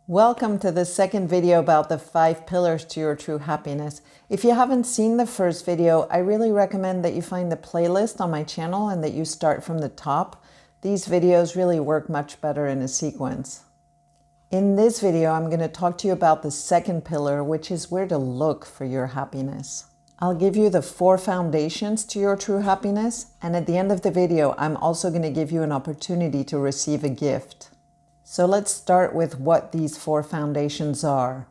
Welcome to the second video about the 5 pillars to your true happiness. If you haven't seen the first video, I really recommend that you find the playlist on my channel and that you start from the top. These videos really work much better in a sequence. In this video, I'm going to talk to you about the second pillar, which is where to look for your happiness. I'll give you the 4 foundations to your true happiness, and at the end of the video, I'm also going to give you an opportunity to receive a gift. So let's start with what these 4 foundations are.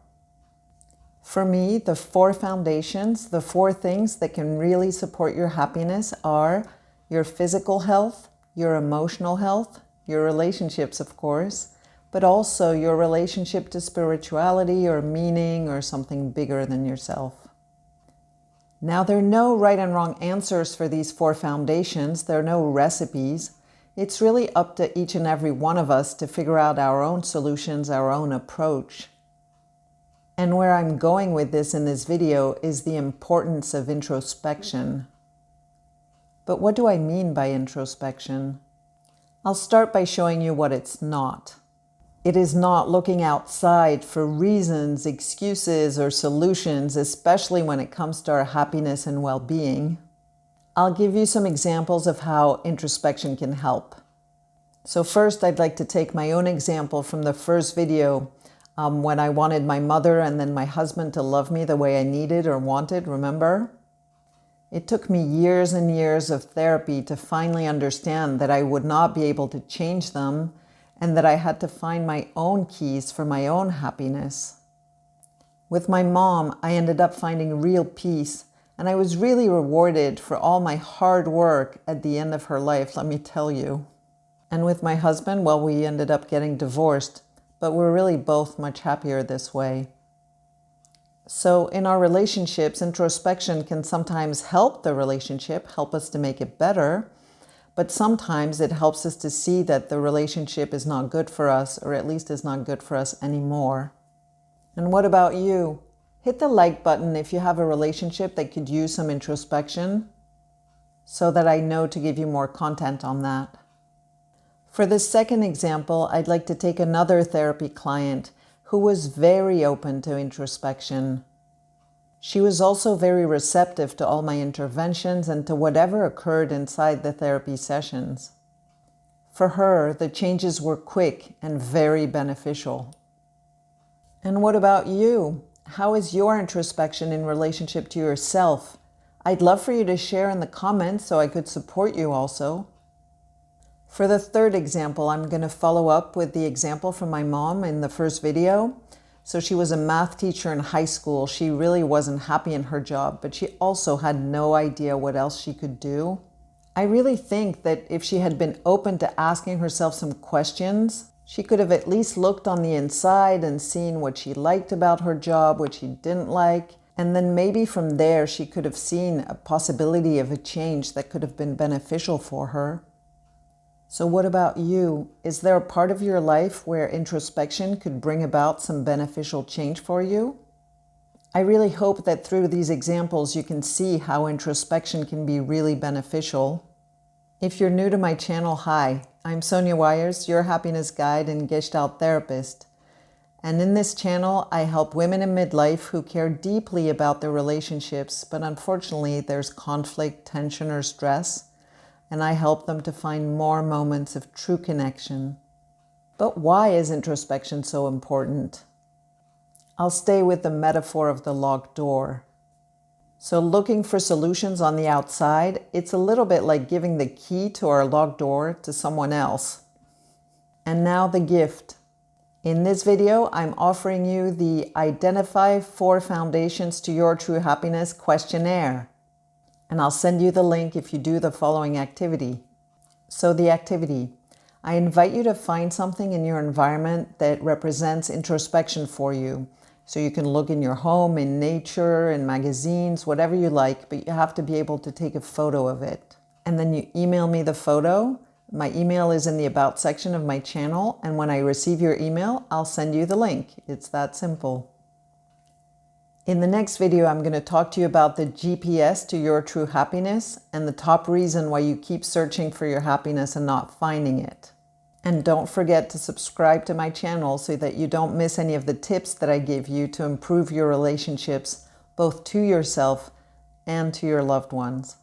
For me, the 4 foundations, the 4 things that can really support your happiness are your physical health, your emotional health, your relationships, of course, but also your relationship to spirituality or meaning or something bigger than yourself. Now, there are no right and wrong answers for these 4 foundations. There are no recipes. It's really up to each and every one of us to figure out our own solutions, our own approach. And where I'm going with this in this video is the importance of introspection. But what do I mean by introspection? I'll start by showing you what it's not. It is not looking outside for reasons, excuses, or solutions, especially when it comes to our happiness and well-being. I'll give you some examples of how introspection can help. So first, I'd like to take my own example from the first video when I wanted my mother and then my husband to love me the way I needed or wanted, remember? It took me years and years of therapy to finally understand that I would not be able to change them and that I had to find my own keys for my own happiness. With my mom, I ended up finding real peace. And I was really rewarded for all my hard work at the end of her life, let me tell you. And with my husband, well, we ended up getting divorced, but we're really both much happier this way. So in our relationships, introspection can sometimes help the relationship, help us to make it better, but sometimes it helps us to see that the relationship is not good for us, or at least is not good for us anymore. And what about you? Hit the like button if you have a relationship that could use some introspection so that I know to give you more content on that. For the second example, I'd like to take another therapy client who was very open to introspection. She was also very receptive to all my interventions and to whatever occurred inside the therapy sessions. For her, the changes were quick and very beneficial. And what about you? How is your introspection in relationship to yourself? I'd love for you to share in the comments so I could support you also. For the third example, I'm going to follow up with the example from my mom in the first video. So she was a math teacher in high school. She really wasn't happy in her job, but she also had no idea what else she could do. I really think that if she had been open to asking herself some questions, she could have at least looked on the inside and seen what she liked about her job, what she didn't like, and then maybe from there she could have seen a possibility of a change that could have been beneficial for her. So what about you? Is there a part of your life where introspection could bring about some beneficial change for you? I really hope that through these examples you can see how introspection can be really beneficial. If you're new to my channel, hi. I'm Sonia Weyers, your happiness guide and Gestalt therapist. And in this channel, I help women in midlife who care deeply about their relationships, but unfortunately there's conflict, tension, or stress, and I help them to find more moments of true connection. But why is introspection so important? I'll stay with the metaphor of the locked door. So looking for solutions on the outside, it's a little bit like giving the key to our locked door to someone else. And now the gift. In this video, I'm offering you the Identify 4 Foundations to Your True Happiness questionnaire. And I'll send you the link if you do the following activity. So the activity. I invite you to find something in your environment that represents introspection for you. So you can look in your home, in nature, in magazines, whatever you like, but you have to be able to take a photo of it. And then you email me the photo. My email is in the About section of my channel, and when I receive your email, I'll send you the link. It's that simple. In the next video, I'm going to talk to you about the GPS to your true happiness and the top reason why you keep searching for your happiness and not finding it. And don't forget to subscribe to my channel so that you don't miss any of the tips that I give you to improve your relationships, both to yourself and to your loved ones.